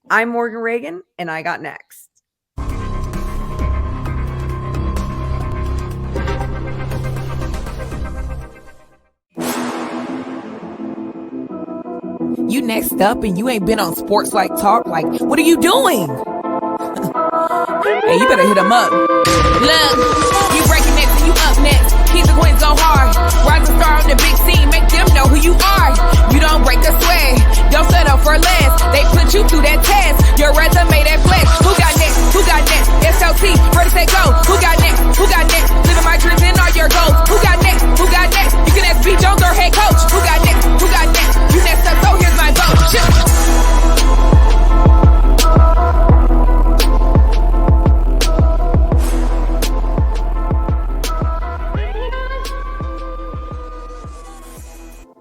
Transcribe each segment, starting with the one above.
I'm Morgan Ragan, and I got next. You next up and you ain't been on SportsLifeTalk. Like, what are you doing? Hey, you better hit him up. Look, you breaking next and you up next. 𝐤𝐨𝐬 go hard. Rising star on the big scene, make them know who you are. You don't break the sweat, don't settle for less. They put you through that test, your resume that flex. Who got next? Who got next? SLT, ready, set, go. Who got next? Who got next? Living my dreams and all your goals. Who got next? Who got next? You can ask B. Jones or head coach. Who got next? Who got next? You next up, so here's my vote.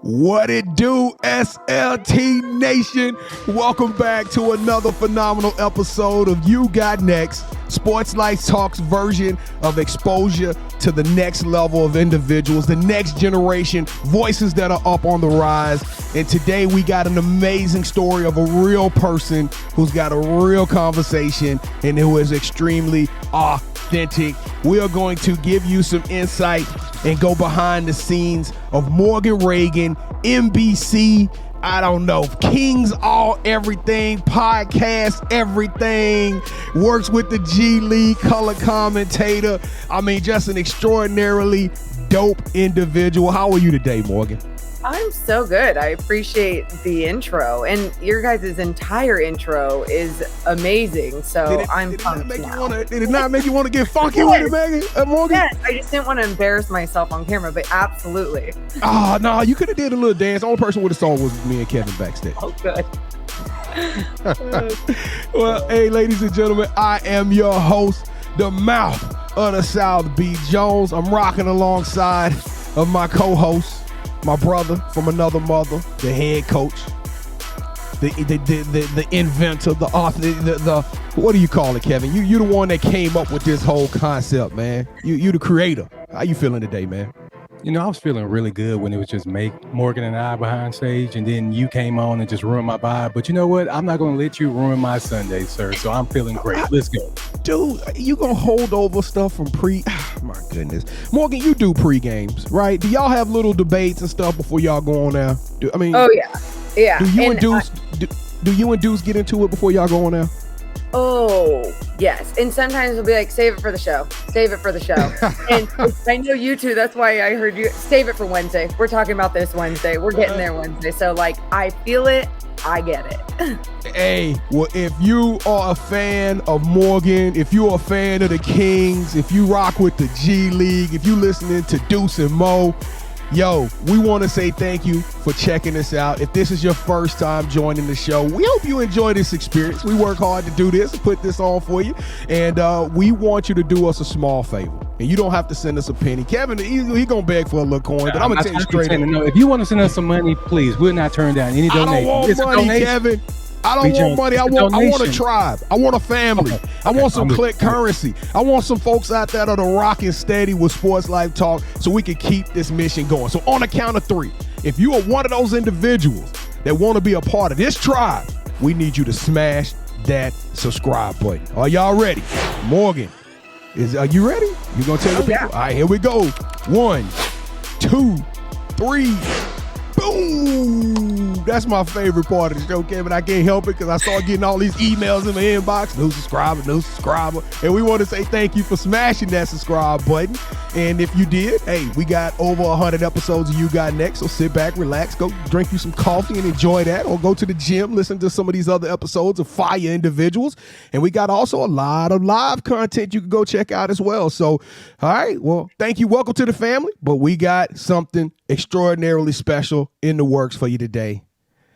What it do, SLT Nation? Welcome back to another phenomenal episode of You Got Next, SportsLifeTalk's version of exposure to the next level of individuals, the next generation, voices that are up on the rise. And today we got an amazing story of a real person who's got a real conversation and who is extremely authentic. We are going to give you some insight and go behind the scenes of Morgan Ragan, NBC, I don't know, Kings All Everything, podcast everything, works with the G League, color commentator. I mean, just an extraordinarily dope individual. How are you today, Morgan? I'm so good. I appreciate the intro, and your guys' entire intro is amazing. So I'm pumped now. Did it not make you want to get funky with it, Megan? Morgan? Yes, I just didn't want to embarrass myself on camera, but absolutely. Oh, no, you could have did a little dance. The only person with a song was me and Kevin backstage. Oh, good. Well, hey, ladies and gentlemen, I am your host, the mouth of the South, B. Jones. I'm rocking alongside of my co-host, my brother from another mother, the head coach, the inventor, the author, the what do you call it, Kevin? You the one that came up with this whole concept, man. You the creator. How you feeling today, man? You know, I was feeling really good when it was just Morgan and I behind stage, and then you came on and just ruined my vibe. But you know what? I'm not going to let you ruin my Sunday, sir. So I'm feeling great. Let's go. Dude, you going to hold over stuff from my goodness. Morgan, you do pre-games, right? Do y'all have little debates and stuff before y'all go on there? Oh, yeah. Yeah. Do you and Deuce get into it before y'all go on there? Oh, yes. And sometimes we'll be like, save it for the show. Save it for the show. And I know you too. That's why I heard you save it for Wednesday. We're talking about this Wednesday. We're getting there Wednesday. So like, I feel it. I get it. Hey, well, if you are a fan of Morgan, if you're a fan of the Kings, if you rock with the G League, if you listening to Deuce and Mo, yo, we want to say thank you for checking us out. If this is your first time joining the show, we hope you enjoy this experience. We work hard to do this and put this on for you. And we want you to do us a small favor. And you don't have to send us a penny. Kevin, he going to beg for a little coin, but I'm going to tell you straight up. No, if you want to send us some money, please, we'll not turn down any donation. I don't want money, Kevin. I don't want money. I want a tribe. I want a family. Okay. I want some click currency. I want some folks out there that are rocking steady with Sports Life Talk so we can keep this mission going. So on the count of 3, if you are one of those individuals that want to be a part of this tribe, we need you to smash that subscribe button. Are y'all ready? Morgan, are you ready? You gonna tell the people? Yeah. All right, here we go. 1, 2, 3. Boom! That's my favorite part of the show, Kevin. I can't help it because I start getting all these emails in my inbox. New subscriber. And we want to say thank you for smashing that subscribe button. And if you did, hey, we got over 100 episodes of You Got Next. So sit back, relax, go drink you some coffee and enjoy that. Or go to the gym, listen to some of these other episodes of fire individuals. And we got also a lot of live content you can go check out as well. So, all right, well, thank you. Welcome to the family. But we got something extraordinarily special in the works for you today.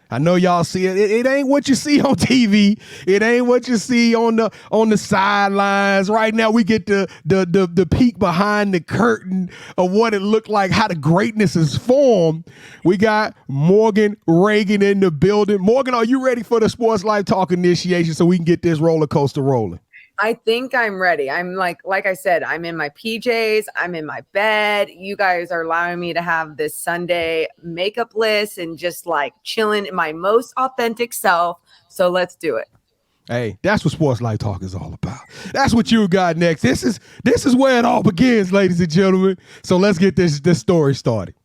I know y'all see it. It ain't what you see on TV. It ain't what you see on the sidelines. Right now, we get the peek behind the curtain of what it looked like, how the greatness is formed. We got Morgan Ragan in the building. Morgan, are you ready for the Sports Life Talk initiation so we can get this roller coaster rolling? I think I'm ready. I'm like I said, I'm in my PJs. I'm in my bed. You guys are allowing me to have this Sunday makeup list and just like chilling in my most authentic self. So let's do it. Hey, that's what Sports Life Talk is all about. That's what you got next. This is where it all begins, ladies and gentlemen. So let's get this story started.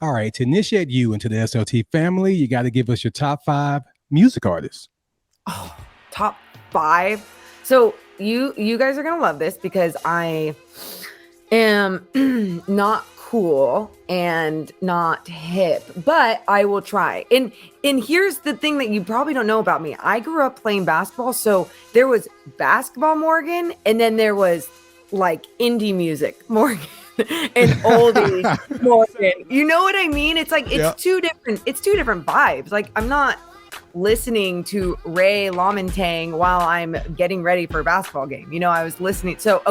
All right, to initiate you into the SLT family, you got to give us your top 5 music artists. Oh, top 5. So you guys are gonna love this because I am not cool and not hip, but I will try. And here's the thing that you probably don't know about me. I grew up playing basketball, so there was basketball Morgan, and then there was like indie music Morgan and oldie Morgan. You know what I mean? It's like it's two different vibes. Like I'm not listening to 𝐥𝐤𝐤𝐞 while I'm getting ready for a basketball game. You know, I was listening. So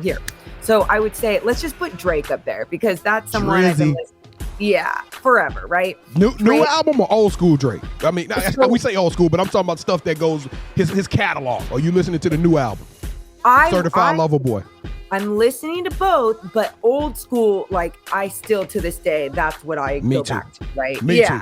here. So I would say let's just put Drake up there because that's someone I've been listening. Yeah, forever, right? New album or old school Drake? I mean, we say old school, but I'm talking about stuff that goes his catalog. Are you listening to the new album? Certified Lover Boy. I'm listening to both, but old school, like I still to this day, that's what I go back to, right? Me too.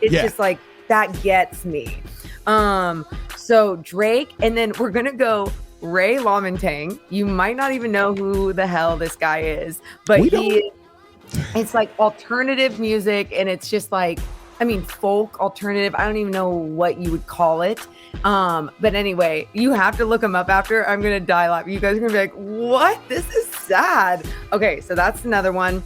It's just like that gets me. So Drake, and then we're gonna go 𝐥𝐤𝐤𝐞. You might not even know who the hell this guy is, but it's like alternative music, and it's just like, I mean, folk alternative. I don't even know what you would call it. But anyway, you have to look him up after. I'm gonna die laughing. You guys are gonna be like, what? This is sad. Okay, so that's another one.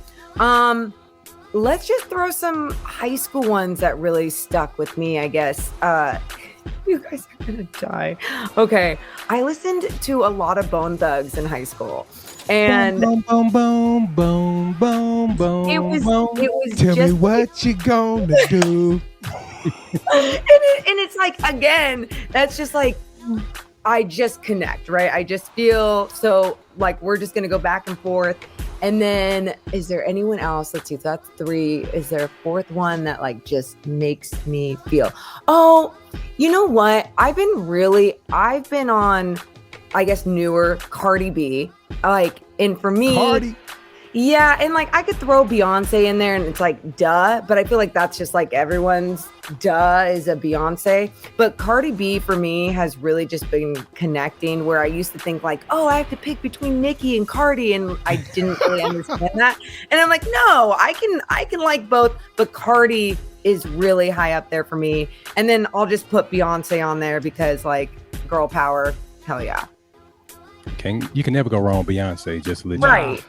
Let's just throw some high school ones that really stuck with me, I guess. You guys are gonna die. Okay, I listened to a lot of Bone Thugs in high school, and boom, boom, boom, boom, boom, boom. It was Tell just me what you gonna do. and it's like, again, that's just like, I just connect, right? I just feel so like we're just gonna go back and forth. And then, is there anyone else? Let's see, if that's 3. Is there a 4th one that like just makes me feel? Oh, you know what? I've been on, I guess, newer Cardi B. Like, and for me, Cardi. Yeah, and like I could throw Beyonce in there and it's like duh, but I feel like that's just like everyone's duh is a Beyonce. But Cardi B for me has really just been connecting, where I used to think like, oh, I have to pick between Nicki and Cardi, and I didn't really understand that. And I'm like, no, I can like both, but Cardi is really high up there for me. And then I'll just put Beyonce on there because like girl power, hell yeah. You can never go wrong with Beyonce, just legit. Right.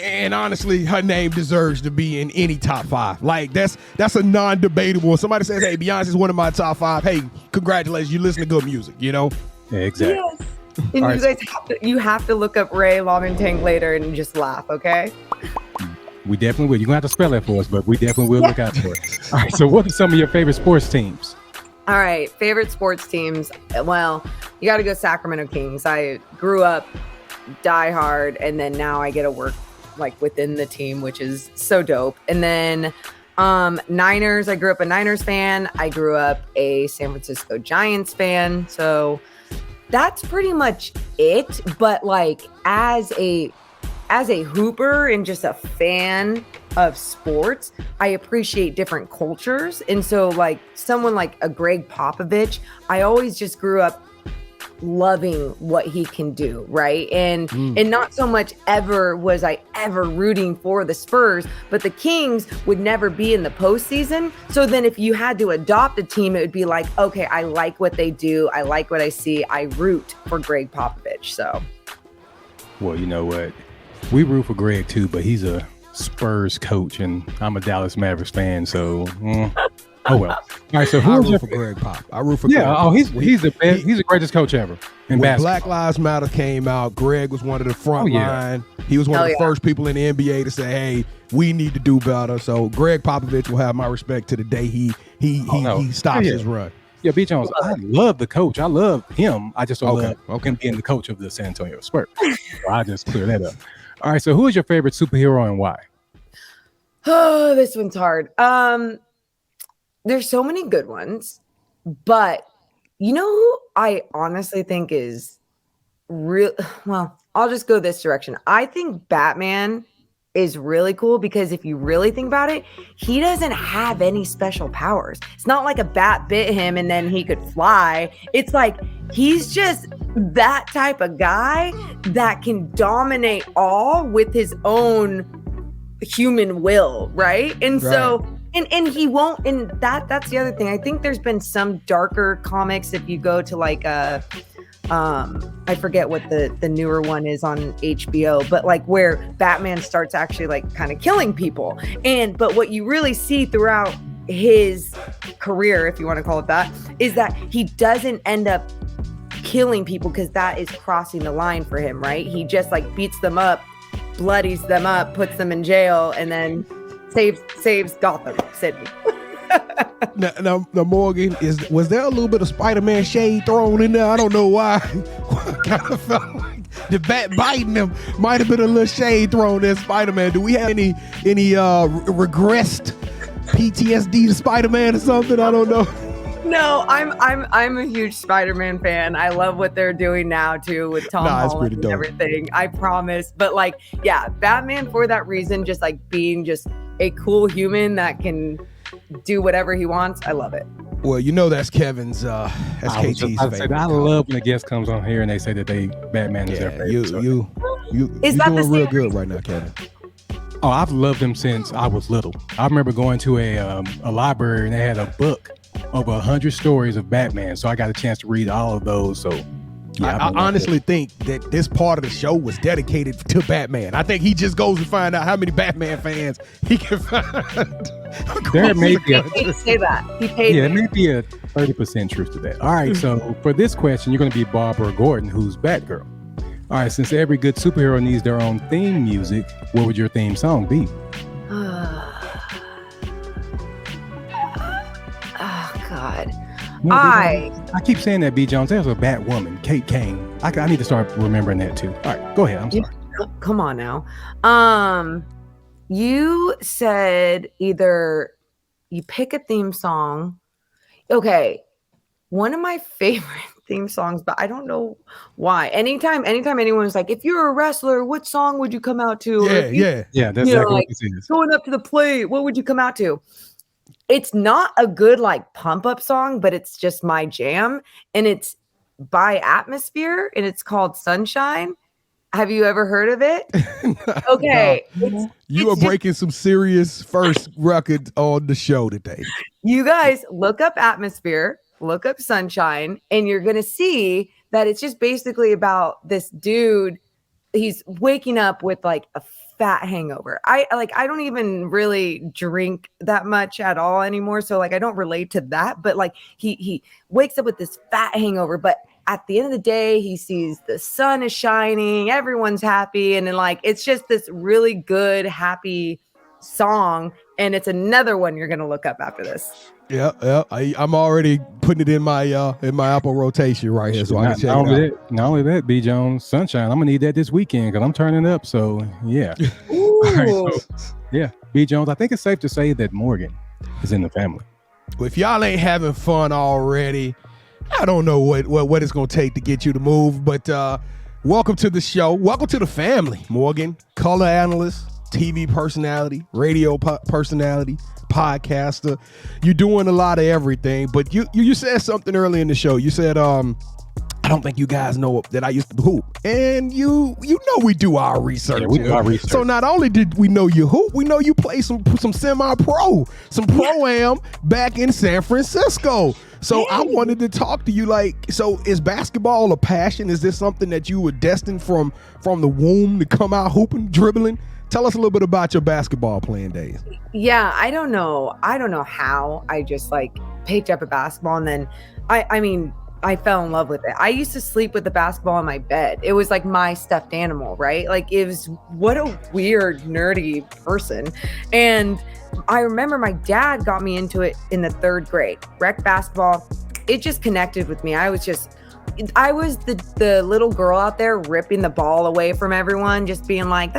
And honestly, her name deserves to be in any top 5. Like that's a non-debatable. Somebody says, "Hey, Beyonce's one of my top 5." Hey, congratulations, you listen to good music. You know. Yeah, exactly. Yes. And you guys have to look up 𝐥𝐤𝐤𝐞 later and just laugh, okay? We definitely will. You're gonna have to spell that for us, but we definitely will look out for it. All right. So, what are some of your favorite sports teams? All right, favorite sports teams. Well, you got to go Sacramento Kings. I grew up die hard, and then now I get to work like within the team, which is so dope. And then Niners, I grew up a Niners fan. I grew up a San Francisco Giants fan. So that's pretty much it. But like as a hooper and just a fan of sports, I appreciate different cultures. And so like someone like a Greg Popovich, I always just grew up loving what he can do, right? And not so much was I ever rooting for the Spurs, but the Kings would never be in the postseason. So then if you had to adopt a team, it would be like, okay, I like what they do. I like what I see. I root for Greg Popovich. So, well, you know what? We root for Greg too, but he's a Spurs coach and I'm a Dallas Mavericks fan. So, oh well. All right. So I root for Greg Pop. I root for Greg. Oh, he's the best. He's the greatest coach ever in basketball. Black Lives Matter came out, Greg was one of the front line. He was one of the first people in the NBA to say, "Hey, we need to do better." So Greg Popovich will have my respect to the day he stops his run. Yeah, B. Jones, I love the coach. I love him. I just don't love him being the coach of the San Antonio Spurs. So I just clear that up. All right. So who is your favorite superhero and why? Oh, this one's hard. There's so many good ones, but you know who I honestly think is real? Well, I'll just go this direction. I think Batman is really cool because if you really think about it, he doesn't have any special powers. It's not like a bat bit him and then he could fly. It's like he's just that type of guy that can dominate all with his own human will, right? And so and he won't, and that's the other thing. I think there's been some darker comics if you go to like I forget what the newer one is on HBO, but like where Batman starts actually like kind of killing people. But what you really see throughout his career, if you want to call it that, is that he doesn't end up killing people because that is crossing the line for him, right? He just like beats them up, bloodies them up, puts them in jail, and then saves Gotham City. Now, Morgan, was there a little bit of Spider-Man shade thrown in there? I don't know why. I kind of felt like the bat biting him might have been a little shade thrown in Spider-Man. Do we have any regressed PTSD to Spider-Man or something? I don't know. No, I'm a huge Spider-Man fan. I love what they're doing now too with Tom Holland and everything. I promise. But like, yeah, Batman for that reason, just like being just a cool human that can do whatever he wants. I love it. Well, you know that's Kevin's, that's KT's favorite. I love when a guest comes on here and they say that Batman is their favorite. You're doing real good right now, Kevin. Oh, I've loved him since I was little. I remember going to a library and they had a book over 100 stories of Batman, so I got a chance to read all of those. So yeah, I honestly think that this part of the show was dedicated to Batman. I think he just goes to find out how many Batman fans he can find. There may be he paid to say that. He paid. Yeah, there may be a 30% truth to that. All right, so for this question, you're going to be Barbara Gordon, who's Batgirl. All right, since every good superhero needs their own theme music, what would your theme song be? Oh God. No, I keep saying that, B. Jones. There's a Batwoman, Kate Kane. I need to start remembering that too. All right, go ahead. I'm sorry. Come on now. You said either you pick a theme song. Okay, one of my favorite theme songs, but I don't know why. Anytime anyone's like, if you're a wrestler, what song would you come out to? Yeah. That's exactly what this is. Going up to the plate, what would you come out to? It's not a good like pump up song, but it's just my jam, and it's by Atmosphere, and it's called Sunshine. Have you ever heard of it? Okay. No. You are breaking some serious first records on the show today. You guys look up Atmosphere, look up Sunshine, and you're going to see that it's just basically about this dude. He's waking up with like a fat hangover. I don't even really drink that much at all anymore. So like, I don't relate to that, but like he wakes up with this fat hangover, but at the end of the day, he sees the sun is shining, everyone's happy. And then like, it's just this really good, happy song. And it's another one you're going to look up after this. Yeah. I'm already putting it in my Apple rotation right here. So I can check it out. Not only that, B. Jones, Sunshine, I'm going to need that this weekend because I'm turning up. So yeah. All right, so, yeah. B. Jones, I think it's safe to say that Morgan is in the family. Well, if y'all ain't having fun already, I don't know what it's going to take to get you to move, but welcome to the show. Welcome to the family, Morgan. Color analyst, TV personality, radio personality, podcaster. You're doing a lot of everything, but you said something early in the show. You said, I don't think you guys know that I used to hoop. And you know we do our research. Yeah, we do our research. So not only did we know you hoop, we know you play some semi-pro, some pro-am back in San Francisco. So I wanted to talk to you so is basketball a passion? Is this something that you were destined from the womb to come out hooping, dribbling? Tell us a little bit about your basketball playing days. Yeah, I don't know how I just picked up a basketball, and then I fell in love with it. I used to sleep with the basketball in my bed. It was like my stuffed animal, right? It was, what a weird, nerdy person. And I remember my dad got me into it in the 3rd grade. Rec basketball, it just connected with me. I was the little girl out there ripping the ball away from everyone, just being like,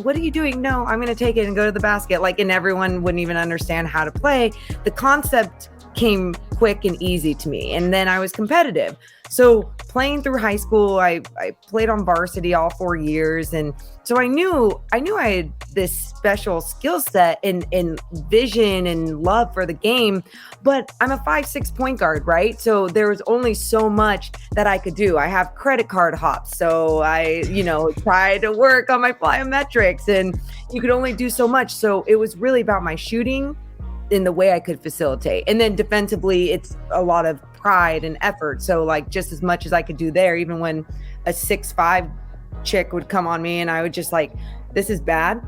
what are you doing? No, I'm going to take it and go to the basket. And everyone wouldn't even understand how to play. The concept came quick and easy to me. And then I was competitive. So playing through high school, I played on varsity all 4 years. And so I knew I had this special skill set and vision and love for the game, but I'm a 5'6" point guard, right? So there was only so much that I could do. I have credit card hops. So I, tried to work on my plyometrics, and you could only do so much. So it was really about my shooting in the way I could facilitate. And then defensively, it's a lot of pride and effort. So like just as much as I could do there, even when a 6'5" chick would come on me and I would just like, this is bad.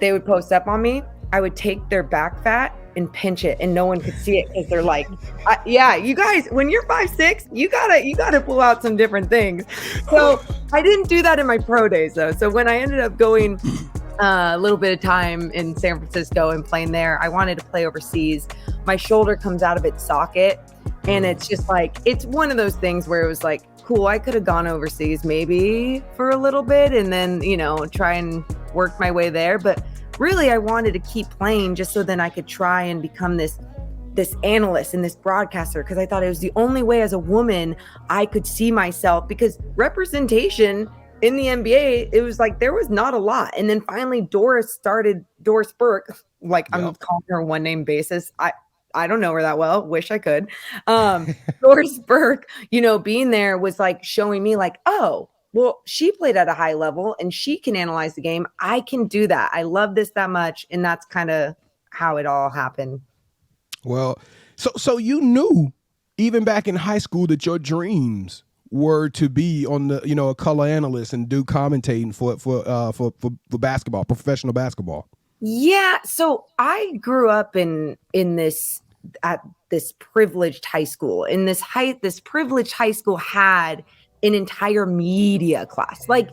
They would post up on me. I would take their back fat and pinch it, and no one could see it because they're like, you guys, when you're 5'6", you gotta pull out some different things. So I didn't do that in my pro days though. So when I ended up going a little bit of time in San Francisco and playing there, I wanted to play overseas. My shoulder comes out of its socket, and it's just like, it's one of those things where it was like, cool, I could have gone overseas maybe for a little bit and then, try and work my way there. But really, I wanted to keep playing just so then I could try and become this analyst and this broadcaster, because I thought it was the only way as a woman I could see myself, because representation in the NBA, it was like there was not a lot. And then finally Doris Burke, like I'm calling her one name basis. I don't know her that well. Wish I could. Doris Burke, being there was like showing me like, oh, well, she played at a high level and she can analyze the game. I can do that. I love this that much. And that's kind of how it all happened. Well, so you knew even back in high school that your dreams were to be on the, a color analyst and do commentating for basketball, professional basketball. Yeah. So I grew up in this privileged high school. In this privileged high school had an entire media class. Like,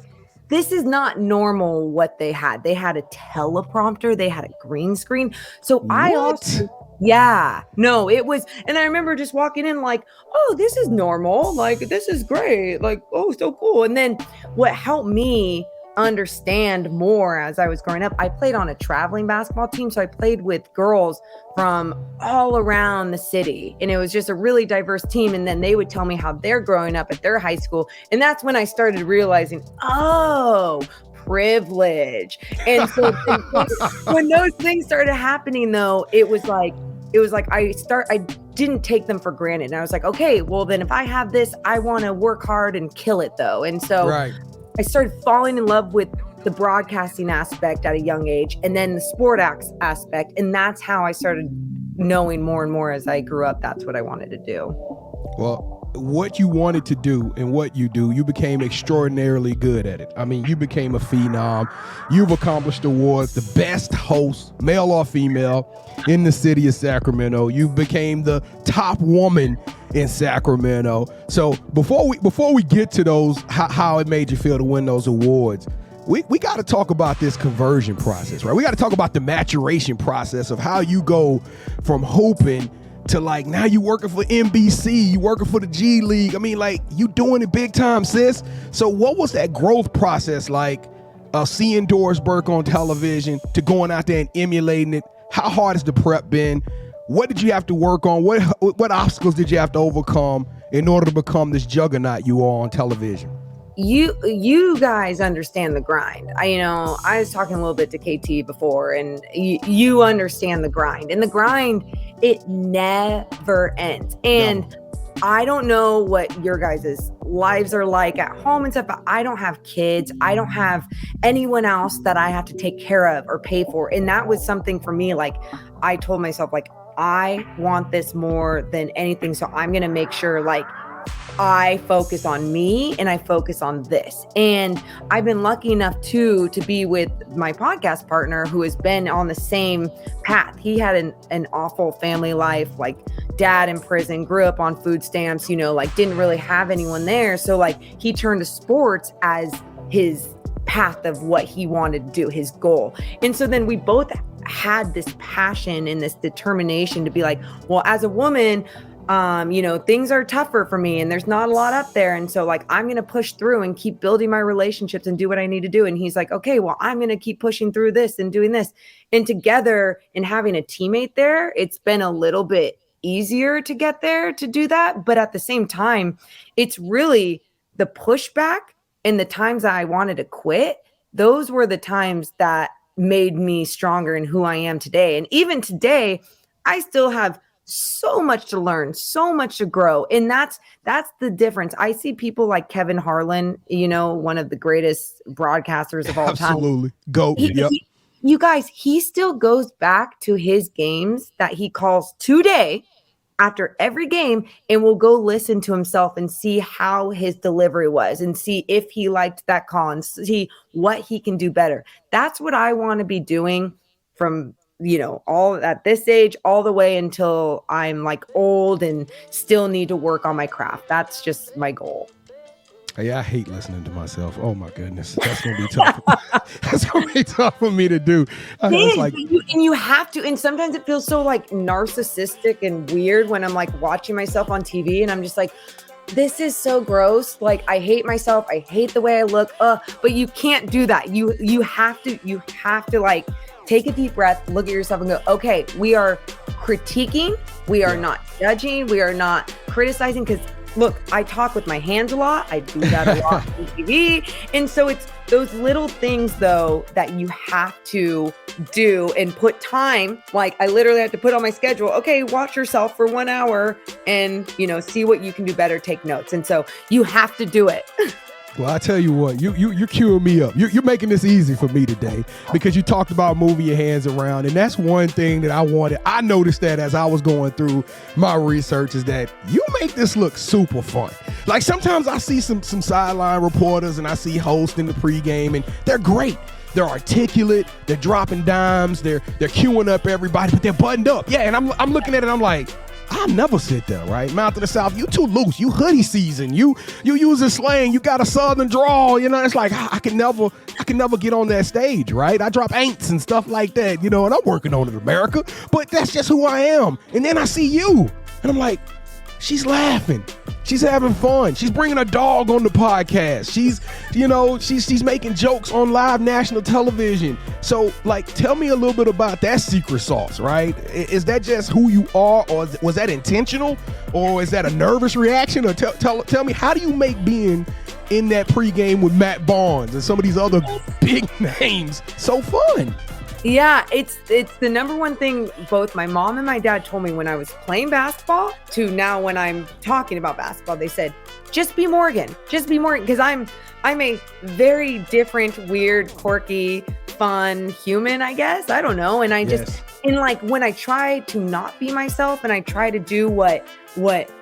this is not normal what they had. They had a teleprompter, they had a green screen. So it was, and I remember just walking in like, oh, this is normal. Like, this is great. Like, oh, so cool. And then what helped me understand more as I was growing up, I played on a traveling basketball team. So I played with girls from all around the city, and it was just a really diverse team. And then they would tell me how they're growing up at their high school. And that's when I started realizing, oh, privilege. And so when those things started happening though, it was like I didn't take them for granted. And I was like, okay, well then if I have this, I want to work hard and kill it though. And so I started falling in love with the broadcasting aspect at a young age, and then the sport aspect. And that's how I started knowing more and more as I grew up. That's what I wanted to do. Well, what you wanted to do and what you do, you became extraordinarily good at it. I mean, you became a phenom. You've accomplished awards, the best host, male or female, in the city of Sacramento. You became the top woman in Sacramento. So before we get to those, how it made you feel to win those awards, we got to talk about this conversion process, right? We got to talk about the maturation process of how you go from hooping to like now you working for NBC, you working for the G League. I mean, like, you doing it big time, sis. So what was that growth process like, seeing Doris Burke on television to going out there and emulating it? How hard has the prep been? What did you have to work on? What obstacles did you have to overcome in order to become this juggernaut you are on television? You guys understand the grind. I was talking a little bit to KT before, and you understand the grind. And the grind, it never ends. And I don't know what your guys' lives are like at home and stuff, but I don't have kids. I don't have anyone else that I have to take care of or pay for. And that was something for me, like, I told myself, like, I want this more than anything. So I'm going to make sure, like, I focus on me and I focus on this. And I've been lucky enough to be with my podcast partner who has been on the same path. He had an awful family life, like dad in prison, grew up on food stamps, like didn't really have anyone there. So like he turned to sports as his path of what he wanted to do, his goal. And so then we both had this passion and this determination to be like, well, as a woman, things are tougher for me and there's not a lot up there. And so like, I'm going to push through and keep building my relationships and do what I need to do. And he's like, okay, well, I'm going to keep pushing through this and doing this. And together and having a teammate there, it's been a little bit easier to get there to do that. But at the same time, it's really the pushback and the times that I wanted to quit. Those were the times that made me stronger in who I am today. And even today, I still have so much to learn, so much to grow. And that's the difference. I see people like Kevin Harlan, one of the greatest broadcasters of all time. Absolutely. Go. Yep. You guys, he still goes back to his games that he calls today after every game and will go listen to himself and see how his delivery was and see if he liked that call and see what he can do better. That's what I want to be doing from, all at this age, all the way until I'm like old and still need to work on my craft. That's just my goal. Hey, I hate listening to myself. Oh my goodness. That's going to be tough. That's going to be tough for me to do. You have to. And sometimes it feels so like narcissistic and weird when I'm like watching myself on TV and I'm just like, this is so gross. Like, I hate myself. I hate the way I look. But you can't do that. You have to like take a deep breath, look at yourself and go, okay, we are critiquing. We are not judging. We are not criticizing because look, I talk with my hands a lot. I do that a lot on TV. And so it's those little things, though, that you have to do and put time. Like I literally have to put on my schedule, okay, watch yourself for 1 hour and, see what you can do better, take notes. And so you have to do it. Well, I tell you what, you're queuing me up. You're making this easy for me today because you talked about moving your hands around. And that's one thing that I wanted. I noticed that as I was going through my research is that you make this look super fun. Like sometimes I see some sideline reporters and I see hosts in the pregame and they're great. They're articulate. They're dropping dimes. They're queuing up everybody, but they're buttoned up. Yeah, and I'm looking at it. I'm like, I'll never sit there, right? Mouth of the South, you too loose. You hoodie season. You using slang. You got a Southern drawl. It's like I can never get on that stage, right? I drop ain'ts and stuff like that, and I'm working on it, America. But that's just who I am. And then I see you, and I'm like, she's laughing. She's having fun. She's bringing a dog on the podcast. She's making jokes on live national television. So, tell me a little bit about that secret sauce, right? Is that just who you are, or was that intentional, or is that a nervous reaction? Or tell me, how do you make being in that pregame with Matt Barnes and some of these other big names so fun? Yeah, it's the number one thing both my mom and my dad told me when I was playing basketball to now when I'm talking about basketball. They said, just be Morgan. Just be Morgan. Because I'm a very different, weird, quirky, fun human, I guess. I don't know. And when I try to not be myself and I try to do what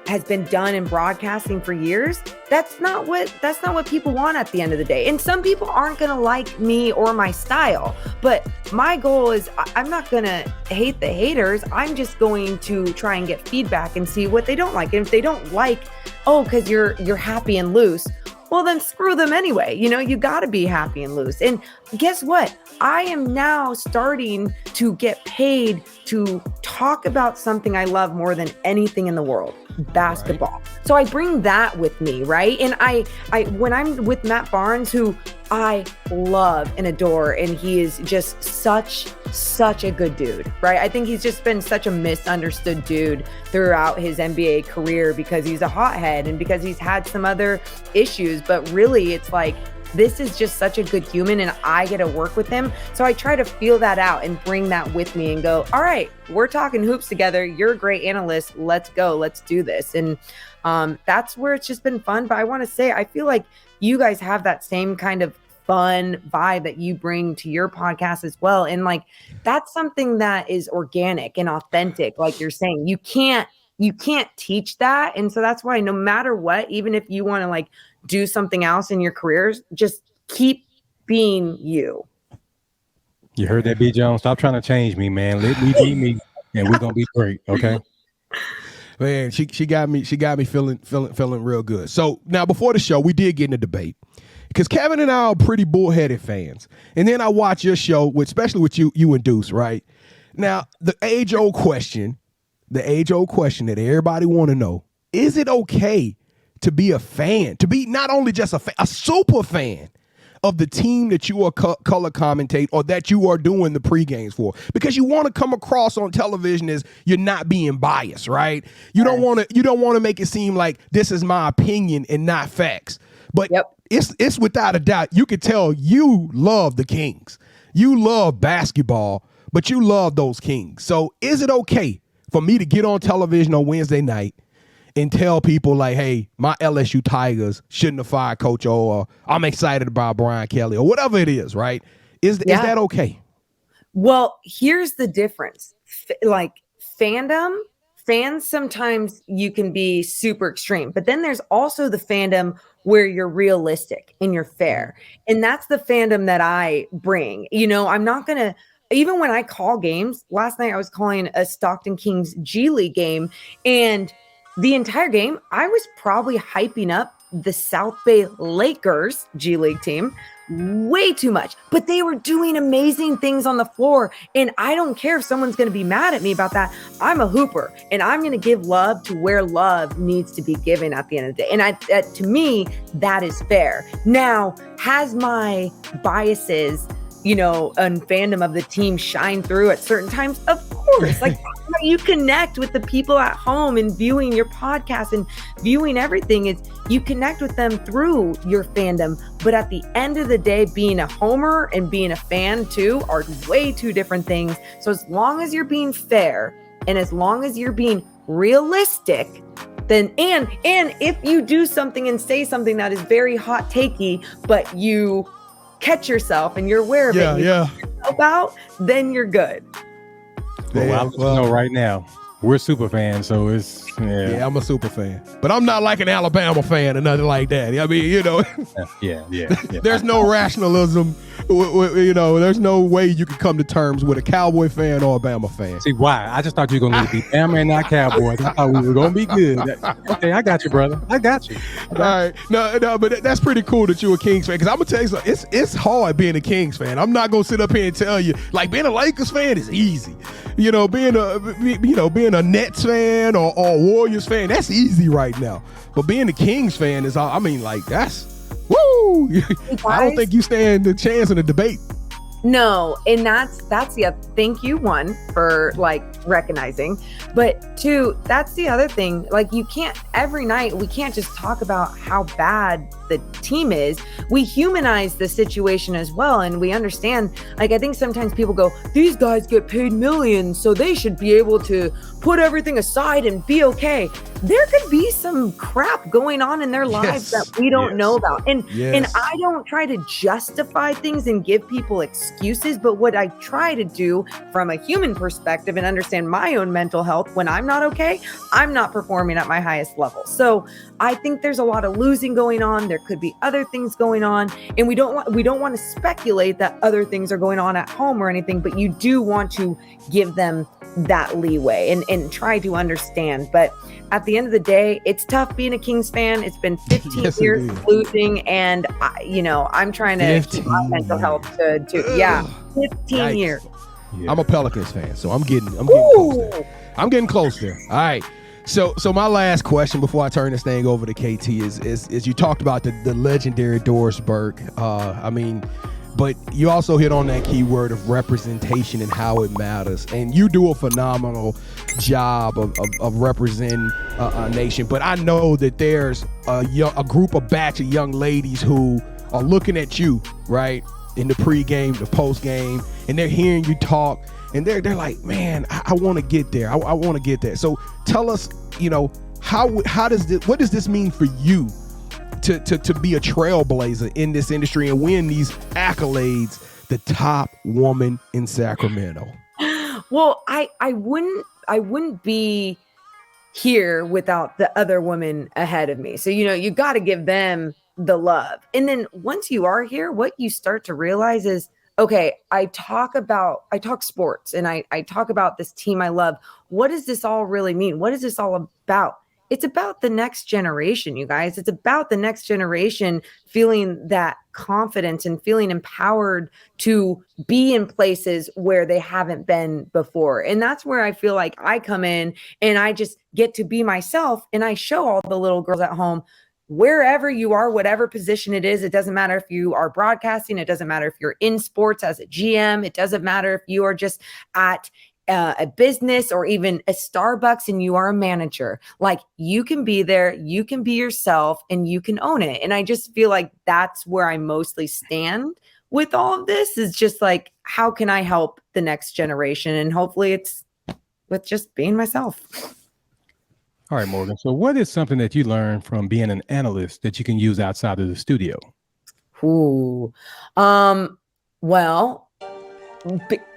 has been done in broadcasting for years, that's not what people want at the end of the day. And some people aren't going to like me or my style, but my goal is I'm not going to hate the haters. I'm just going to try and get feedback and see what they don't like. And if they don't like, because you're happy and loose, well, then screw them anyway. You got to be happy and loose. And guess what? I am now starting to get paid to talk about something I love more than anything in the world, basketball. Right. So I bring that with me, right? And I when I'm with Matt Barnes, who I love and adore, and he is just such a good dude, right? I think he's just been such a misunderstood dude throughout his NBA career because he's a hothead and because he's had some other issues. But really, it's like, this is just such a good human and I get to work with him. So I try to feel that out and bring that with me and go, all right, we're talking hoops together. You're a great analyst. Let's go. Let's do this. And that's where it's just been fun. But I want to say, I feel like you guys have that same kind of fun vibe that you bring to your podcast as well. And that's something that is organic and authentic. Like you're saying, you can't teach that. And so that's why no matter what, even if you want to do something else in your careers, just keep being you. You heard that, B. Jones? Stop trying to change me, man. Let me be me, and we're gonna be great. Okay. Man, she got me feeling real good. So now before the show, we did get in a debate because Kevin and I are pretty bullheaded fans, and then I watch your show, especially with you and Deuce, right? Now the age-old question that everybody want to know: is it okay to be a fan, to be not only just a super fan of the team that you are color commentate or that you are doing the pregames for, because you want to come across on television as you're not being biased, right? You don't want to make it seem like this is my opinion and not facts. But it's without a doubt, you can tell you love the Kings. You love basketball, but you love those Kings. So is it okay for me to get on television on Wednesday night and tell people like, hey, my LSU Tigers shouldn't have fired Coach O, or I'm excited about Brian Kelly, or whatever it is, right? Is that okay? Well, here's the difference. Fans, sometimes you can be super extreme, but then there's also the fandom where you're realistic and you're fair. And that's the fandom that I bring. I'm not going to, even when I call games, last night I was calling a Stockton Kings G League game, and the entire game, I was probably hyping up the South Bay Lakers G League team way too much, but they were doing amazing things on the floor. And I don't care if someone's going to be mad at me about that. I'm a hooper, and I'm going to give love to where love needs to be given at the end of the day. And to me, that is fair. Now, has my biases, and fandom of the team shine through at certain times? Of course. Like, you connect with the people at home and viewing your podcast and viewing everything, is you connect with them through your fandom. But at the end of the day, being a homer and being a fan too are way two different things. So as long as you're being fair and as long as you're being realistic, then and if you do something and say something that is very hot takey, but you catch yourself and you're aware of then you're good. Well, right now, we're super fans, so it's I'm a super fan, but I'm not like an Alabama fan or nothing like that. I mean, there's no rationalism. There's no way you can come to terms with a Cowboy fan or a Bama fan. See why? I just thought you were gonna be Bama and not Cowboys. I thought we were gonna be good. Okay, I got you, brother. I got you. All right, no, but that's pretty cool that you're a Kings fan, because I'm gonna tell you something. It's hard being a Kings fan. I'm not gonna sit up here and tell you like being a Lakers fan is easy. Being a Nets fan or Warriors fan, that's easy right now. But being a Kings fan is, that's woo. I don't think you stand a chance in a debate. No, and that's the other. Thank you, one, for recognizing, but two, that's the other thing. You can't every night. We can't just talk about how bad the team is. We humanize the situation as well, and we understand. I think sometimes people go, "These guys get paid millions, so they should be able to put everything aside and be okay." There could be some crap going on in their lives that we don't know about, and I don't try to justify things and give people excuses, but what I try to do from a human perspective and understand my own mental health, when I'm not okay, I'm not performing at my highest level. So I think there's a lot of losing going on. There could be other things going on, and we don't want to speculate that other things are going on at home or anything, but you do want to give them that leeway and try to understand. But at the end of the day, it's tough being a Kings fan. It's been 15 years losing, and I'm trying to keep my mental health to 15 Yikes. years. I'm a Pelicans fan, so I'm getting close there. I'm getting close there. All right. So my last question before I turn this thing over to KT is you talked about the legendary Doris Burke. But you also hit on that key word of representation and how it matters. And you do a phenomenal job of representing a nation. But I know that there's a batch of young ladies who are looking at you, right, in the pregame, the postgame, and they're hearing you talk. And they're like, man, I want to get there. I want to get there. So tell us, what does this mean for you to be a trailblazer in this industry and win these accolades, the top woman in Sacramento? Well, I wouldn't be here without the other women ahead of me. So, you got to give them the love. And then once you are here, what you start to realize is, okay, I talk sports and I talk about this team I love. What does this all really mean? What is this all about? It's about the next generation, you guys. It's about the next generation feeling that confidence and feeling empowered to be in places where they haven't been before. And that's where I feel like I come in and I just get to be myself, and I show all the little girls at home, wherever you are, whatever position it is, it doesn't matter if you are broadcasting, it doesn't matter if you're in sports as a GM, it doesn't matter if you are just at a business or even a Starbucks and you are a manager. Like, you can be there, you can be yourself, and you can own it. And I just feel like that's where I mostly stand with all of this, is just like, how can I help the next generation? And hopefully it's with just being myself. All right, Morgan. So what is something that you learned from being an analyst that you can use outside of the studio? Ooh. Well,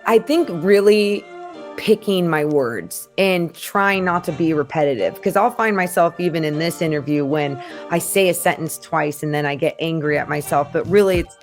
I think really picking my words and trying not to be repetitive, because I'll find myself even in this interview when I say a sentence twice and then I get angry at myself. But really, it's,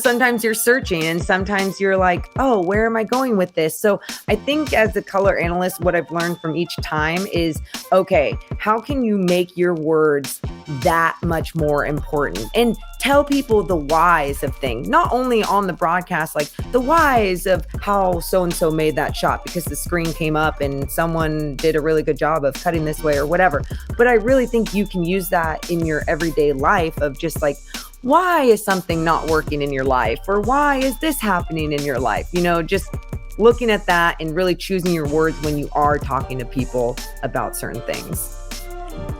sometimes you're searching and sometimes you're like, oh, where am I going with this? So I think as a color analyst, what I've learned from each time is, okay, how can you make your words that much more important and tell people the whys of things, not only on the broadcast, like the whys of how so-and-so made that shot because the screen came up and someone did a really good job of cutting this way or whatever. But I really think you can use that in your everyday life of just like, why is something not working in your life? Or why is this happening in your life? Just looking at that and really choosing your words when you are talking to people about certain things.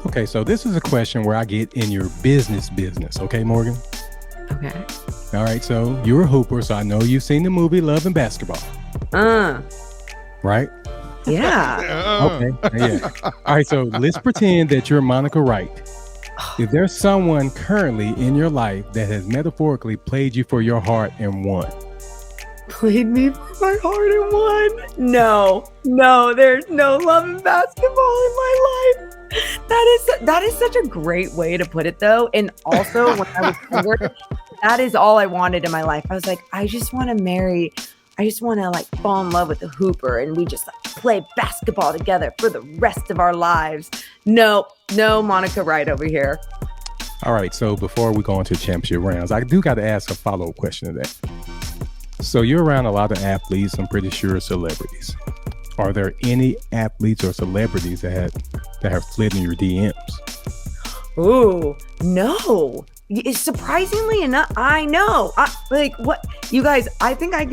Okay, so this is a question where I get in your business. Okay, Morgan? Okay. All right, so you're a hooper, so I know you've seen the movie Love and Basketball. Right? Yeah. Okay, yeah. All right, so let's pretend that you're Monica Wright. If there's someone currently in your life that has metaphorically played you for your heart and won. Played me for my heart and won? No, there's no love and basketball in my life. That is such a great way to put it, though. And also, when I was younger, that is all I wanted in my life. I was like, I just want to like fall in love with a hooper and we just like play basketball together for the rest of our lives. No Monica Wright over here. All right, so before we go into championship rounds, I do got to ask a follow-up question to that. So you're around a lot of athletes, I'm pretty sure celebrities. Are there any athletes or celebrities that have slid in your DMs? Ooh, no. Surprisingly enough, I know. What you guys, I think I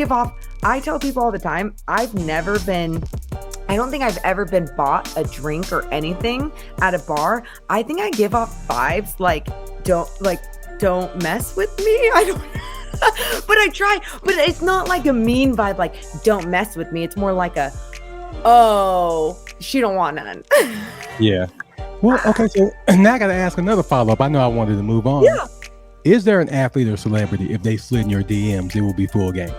tell people all the time, I don't think I've ever been bought a drink or anything at a bar. I think I give off vibes like, don't mess with me. I don't but I try, but it's not like a mean vibe, like don't mess with me. It's more like a, oh, she don't want none. Yeah. Well, okay, so now I got to ask another follow-up. I know I wanted to move on. Yeah. Is there an athlete or celebrity, if they slid in your DMs, it will be full game?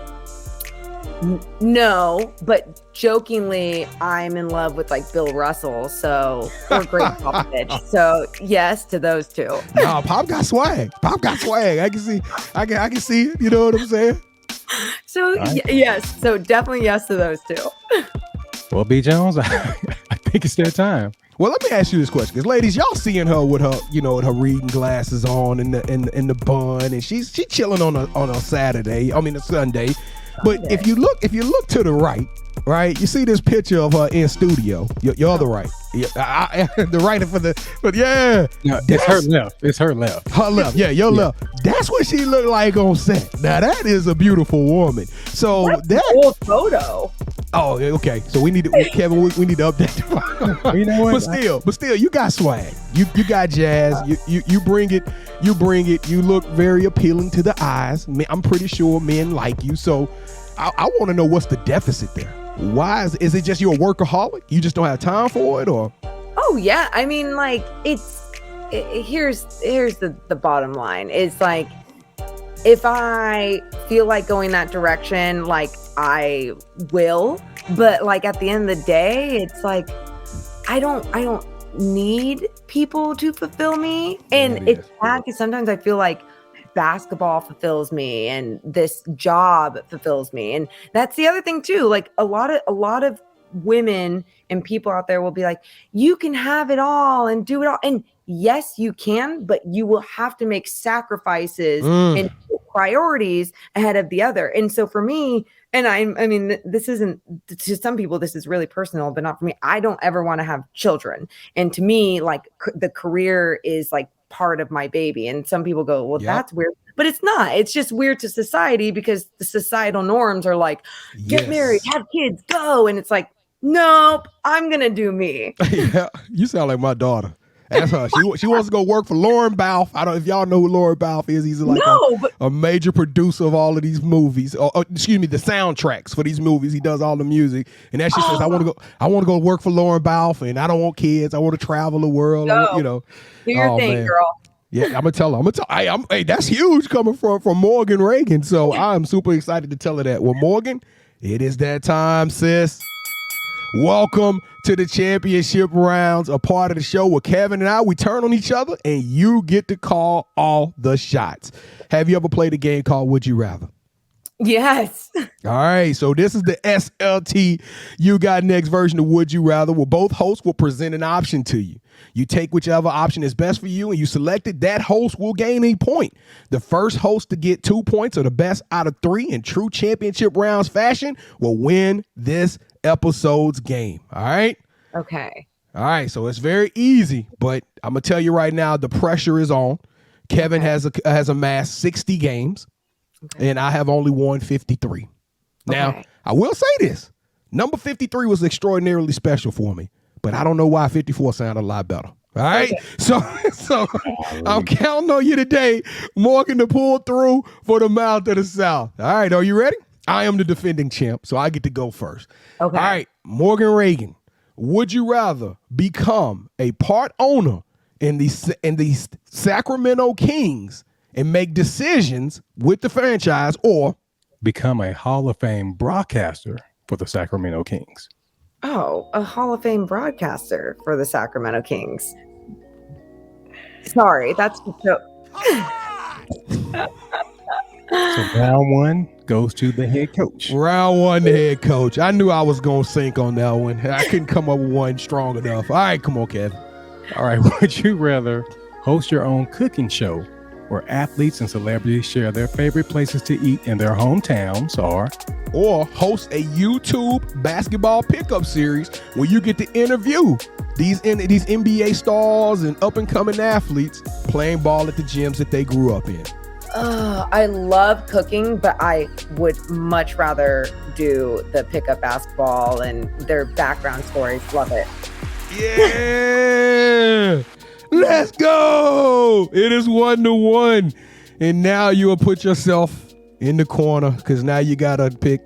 No, but jokingly, I'm in love with like Bill Russell, so we're great Popovich. So yes to those two. No, Pop got swag. I can see it. You know what I'm saying? So yes, so definitely yes to those two. Well, B. Jones, I think it's their time. Well, let me ask you this question, because ladies, y'all seeing her with her, with her reading glasses on and the bun, and she's chilling on a Sunday. But if you look to the right, you see this picture of her in studio. You're the right. The right but yeah. No, it's her left. It's her left. Her left. Yeah, your left. That's what she looked like on set. Now that is a beautiful woman. So that's an old photo. Oh, okay. So we need to, Kevin. We need to update the photo. You know what? But still, you got swag. You got jazz. You bring it. You look very appealing to the eyes. I'm pretty sure men like you. So I want to know what's the deficit there. Why is it just you're a workaholic? You just don't have time for it, or? Oh yeah, I mean, like here's the bottom line. It's like, if I feel like going that direction, like I will. But like at the end of the day, it's like I don't need people to fulfill me, and it's bad because sometimes I feel like basketball fulfills me and this job fulfills me. And that's the other thing too. Like a lot of women and people out there will be like, you can have it all and do it all. And yes, you can, but you will have to make sacrifices and priorities ahead of the other. And so for me, and I mean, this isn't, to some people, this is really personal, but not for me. I don't ever want to have children. And to me, like the career is like part of my baby. And some people go, well, Yep. that's weird. But it's not. It's just weird to society because the societal norms are like, get Yes. married, have kids, go. And it's like, nope, I'm going to do me. Yeah, you sound like my daughter. That's her. She wants to go work for Lauren Balfe. I don't know if y'all know who Lauren Balfe is. He's like a major producer of all of these movies. Excuse me, the soundtracks for these movies. He does all the music. And then she says, I want to go work for Lauren Balfe, and I don't want kids. I want to travel the world. No. You know. Do your thing, man. girl. Yeah, I'm gonna tell her. Hey, that's huge coming from Morgan Ragan. So I'm super excited to tell her that. Well, Morgan, it is that time, sis. Welcome to the championship rounds, a part of the show where Kevin and I, we turn on each other and you get to call all the shots. Have you ever played a game called Would You Rather? Yes. All right, so this is the SLT You Got Next version of Would You Rather, where both hosts will present an option to you. You take whichever option is best for you and you select it. That host will gain a point. The first host to get 2 points or the best out of 3 in true championship rounds fashion will win this episode's game. All right? Okay. All right, so it's very easy, but I'm going to tell you right now, the pressure is on. Kevin has amassed 60 games. Okay. And I have only won 53. Now, I will say this. Number 53 was extraordinarily special for me, but I don't know why 54 sounded a lot better. All right? Okay. So I'm counting on you today, Morgan, to pull through for the Mouth of the South. All right, are you ready? I am the defending champ, so I get to go first. Okay. All right, Morgan Ragan, would you rather become a part owner in the Sacramento Kings and make decisions with the franchise, or become a Hall of Fame broadcaster for the Sacramento Kings? Oh, a Hall of Fame broadcaster for the Sacramento Kings. Sorry, that's so. So round one goes to the head coach. Round one, the head coach. I knew I was going to sink on that one. I couldn't come up with one strong enough. All right, come on, Kevin. All right, would you rather host your own cooking show where athletes and celebrities share their favorite places to eat in their hometowns, or host a YouTube basketball pickup series where you get to interview these NBA stars and up-and-coming athletes playing ball at the gyms that they grew up in? I love cooking, but I would much rather do the pickup basketball and their background stories. Love it. Yeah. Let's go. It is 1-1. And now you will put yourself in the corner because now you got to pick.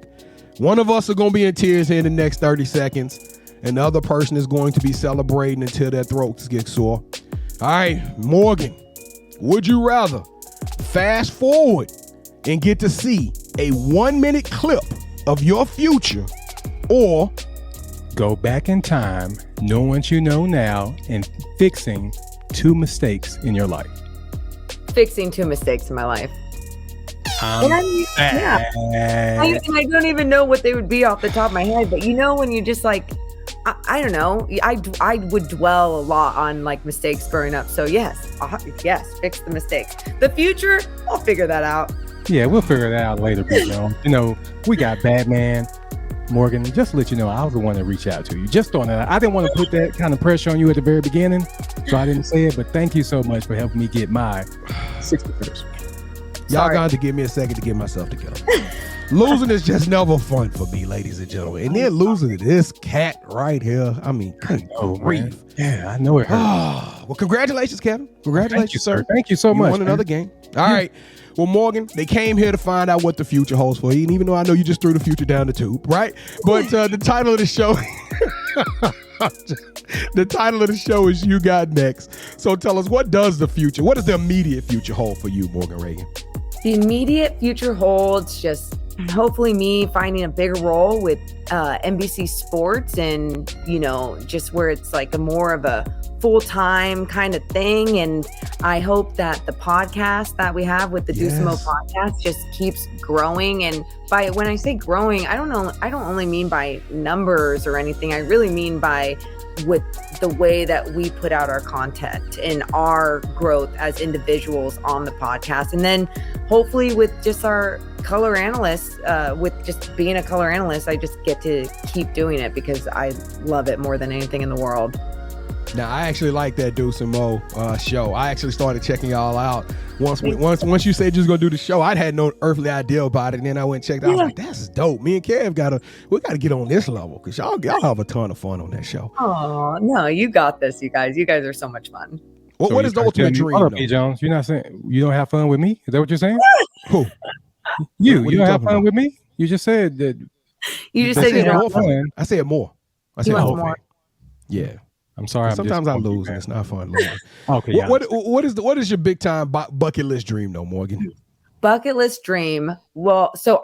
One of us are going to be in tears here in the next 30 seconds. And the other person is going to be celebrating until their throats get sore. All right, Morgan, would you rather fast forward and get to see a 1-minute clip of your future, or go back in time, knowing what you know now, and fixing 2 mistakes in your life? Fixing 2 mistakes in my life. Yeah. I don't even know what they would be off the top of my head, but you know when you just like, I don't know, I would dwell a lot on like mistakes growing up. So yes, fix the mistakes. The future, I'll figure that out. Yeah, we'll figure that out later, big girl. You know, we got Batman. Morgan, just to let you know, I was the one that reached out to you. Just throwing that out. I didn't want to put that kind of pressure on you at the very beginning, so I didn't say it, but thank you so much for helping me get my 61st. Y'all got to give me a second to get myself together. Losing is just never fun for me, ladies and gentlemen. And then losing to this cat right here. I mean, good grief. Yeah, I know it hurt. Well, congratulations, Kevin. Congratulations, Thank you, sir. Thank you so much. You won another game. All right. Well, Morgan, they came here to find out what the future holds for you. And even though I know you just threw the future down the tube, right? But the title of the show, the title of the show is You Got Next. So tell us, what does the immediate future hold for you, Morgan Ragan? The immediate future holds just hopefully me finding a bigger role with NBC Sports, and, you know, just where it's like a more of a full-time kind of thing. And I hope that the podcast that we have with the Do Some Mo podcast just keeps growing. And when I say growing, I don't only mean by numbers or anything. I really mean by with the way that we put out our content and our growth as individuals on the podcast. And then hopefully with just our color analysts, with just being a color analyst, I just get to keep doing it because I love it more than anything in the world. Now, I actually like that Deuce and Mo show. I actually started checking y'all out. Once you said you was gonna do the show, I'd had no earthly idea about it, and then I went and checked out. I was like, "That's dope." Me and Kev gotta get on this level because y'all have a ton of fun on that show. Oh no, you got this, you guys. You guys are so much fun. What is the ultimate dream? Hold up, E. Jones. You're not saying you don't have fun with me? Is that what you're saying? Who? You don't have fun with me? You just said that. You just said you don't have fun. I said more. I said more. Yeah. I'm sorry. Sometimes I lose, and it's not fun losing. Okay. Yeah. What is your big time bucket list dream, though, Morgan? Bucket list dream. Well, so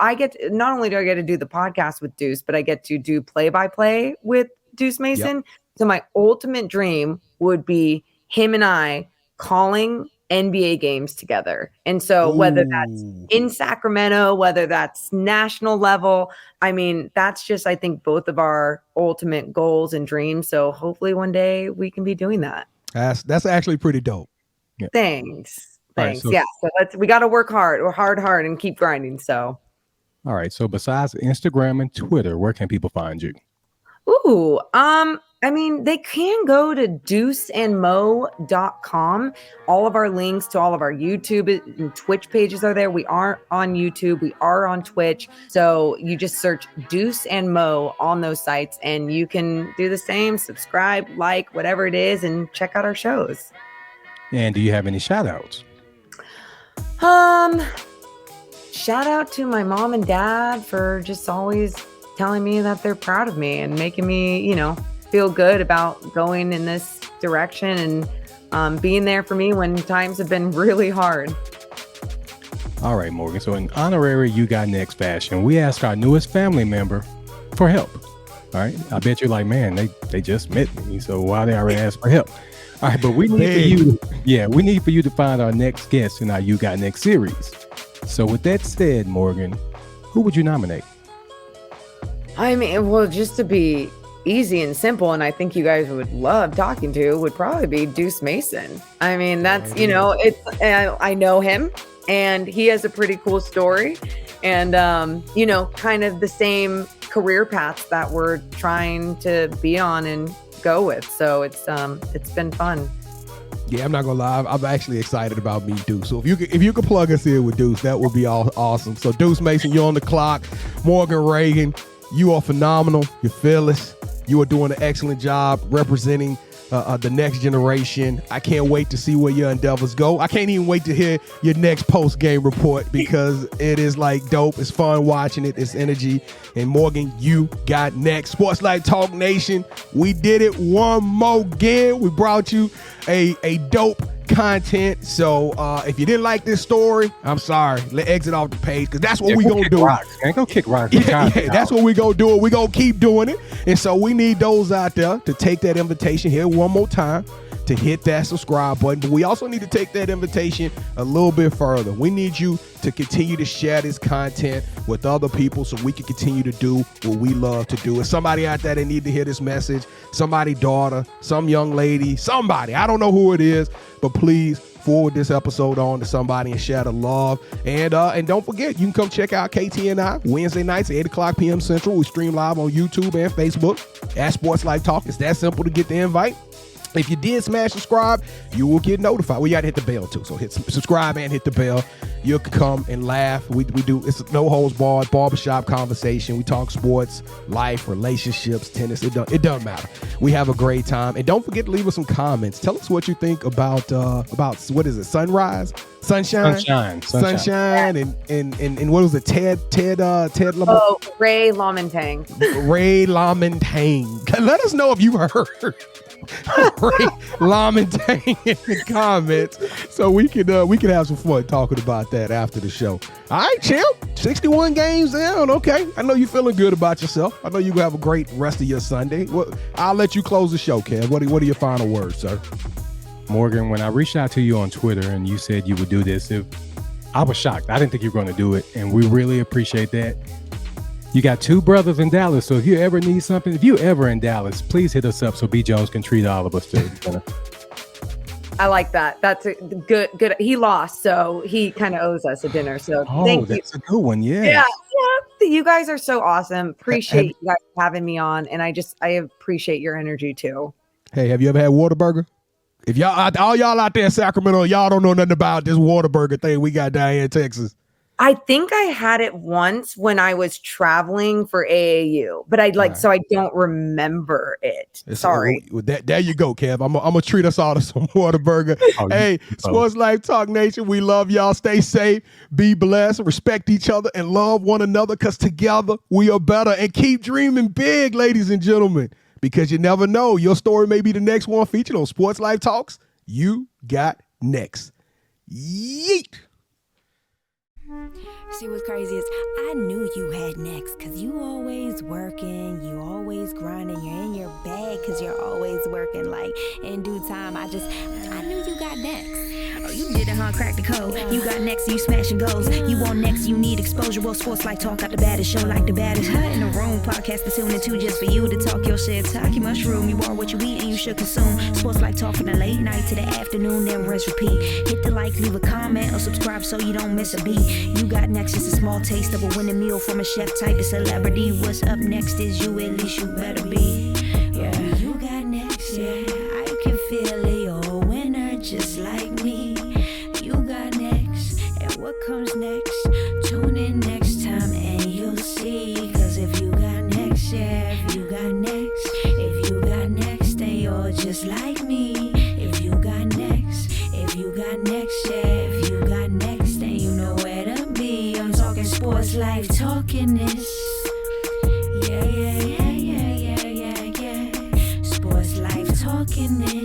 not only do I get to do the podcast with Deuce, but I get to do play-by-play with Deuce Mason. Yep. So my ultimate dream would be him and I calling NBA games together. And so whether that's in Sacramento, whether that's national level, I mean, that's just, I think, both of our ultimate goals and dreams. So hopefully one day we can be doing that. That's actually pretty dope. Yeah. Thanks. Right, so we got to work hard or hard and keep grinding. So. All right. So besides Instagram and Twitter, where can people find you? I mean, they can go to 𝐤𝐤𝐤𝐿.com. All of our links to all of our YouTube and Twitch pages are there. We aren't on YouTube. We are on Twitch. So you just search Deuce and Mo on those sites and you can do the same, subscribe, like, whatever it is, and check out our shows. And do you have any shout outs? Shout out to my mom and dad for just always telling me that they're proud of me and making me, feel good about going in this direction and being there for me when times have been really hard. All right, Morgan. So in honorary You Got Next fashion, we ask our newest family member for help. All right. I bet you're like, man, they just met me. So why they already ask for help? All right. But we need for you to find our next guest in our You Got Next series. So with that said, Morgan, who would you nominate? I mean, well, just to be easy and simple, and I think you guys would love talking to, would probably be Deuce Mason. I mean, that's, I know him and he has a pretty cool story and, kind of the same career paths that we're trying to be on and go with. So it's been fun. Yeah, I'm not gonna lie. I'm actually excited about meeting Deuce. So if you could plug us in with Deuce, that would be awesome. So Deuce Mason, you're on the clock. Morgan Ragan, you are phenomenal. You're fearless. You are doing an excellent job representing the next generation. I can't wait to see where your endeavors go. I can't even wait to hear your next post-game report because it is like dope. It's fun watching it. It's energy. And Morgan, you got next. Sports Life Talk Nation, we did it one more again. We brought you a dope content. So if you didn't like this story, I'm sorry. Let exit off the page because that's what we gonna do. Go kick rocks. That's what we gonna do. We gonna keep doing it. And so we need those out there to take that invitation here one more time to hit that subscribe button. But we also need to take that invitation a little bit further. We need you to continue to share this content with other people so we can continue to do what we love to do. If somebody out there that need to hear this message, somebody's daughter, some young lady, somebody, I don't know who it is, but please forward this episode on to somebody and share the love. And don't forget, you can come check out KTNI Wednesday nights at 8:00 p.m. Central. We stream live on YouTube and Facebook at Sports Life Talk. It's that simple to get the invite. If you did smash subscribe, you will get notified. Well, you got to hit the bell too. So hit subscribe and hit the bell. You can come and laugh. We do, it's no holds barred, barbershop conversation. We talk sports, life, relationships, tennis. It doesn't matter. We have a great time. And don't forget to leave us some comments. Tell us what you think about what is it? Sunshine, and what was it? Ted Ray LaMontagne. Ray LaMontagne. Let us know if you've heard Ray LaMontagne in the comments, so we can have some fun talking about that after the show. All right, champ. 61 games down. Okay, I know you're feeling good about yourself. I know you have a great rest of your Sunday. I'll let you close the show, Kev. What are your final words, sir? Morgan, when I reached out to you on Twitter and you said you would do this, I was shocked. I didn't think you were going to do it, and we really appreciate that. You got two brothers in Dallas, so if you ever need something, if you ever in Dallas, please hit us up so B. Jones can treat all of us to dinner. I like that. That's a good. He lost, so he kind of owes us a dinner. So thank you. That's a good one. Yeah. You guys are so awesome. Appreciate you guys having me on, and I appreciate your energy too. Hey, have you ever had Whataburger? If all y'all out there in Sacramento, y'all don't know nothing about this Whataburger thing we got down here in Texas. I think I had it once when I was traveling for AAU, but so I don't remember it. Sorry. There you go, Kev. I'm gonna treat us all to some Whataburger. Hey, Sports Life Talk Nation, we love y'all. Stay safe, be blessed, respect each other, and love one another, because together we are better. And keep dreaming big, ladies and gentlemen, because you never know. Your story may be the next one featured on Sports Life Talks. You got next. Yeet. See, what's crazy is I knew you had next, because you always working, you always grinding, you're in your bag because you're always working. Like, in due time, I knew you got next. Oh, you did it, huh? Crack the code. You got next, you smashing goals. You want next, you need exposure. Well, Sports Like Talk got the baddest show, like the baddest. In the room, podcast to tune into just for you to talk your shit. Talk your mushroom, you are what you eat and you should consume. Sports Like Talk from the late night to the afternoon, then rest repeat. Hit the like, leave a comment, or subscribe so you don't miss a beat. You got next, just a small taste of a winning meal from a chef type of celebrity. What's up next is you, at least you better be. Yeah, you got next, yeah. I can feel it, you're a winner just like me. You got next, and what comes next? Tune in next time and you'll see. Cause if you got next, yeah, if you got next, then you're just like me. If you got next, yeah, if you got next, then you know where to be. I'm talking Sports Life, talking this. Yeah. Sports Life, talking this.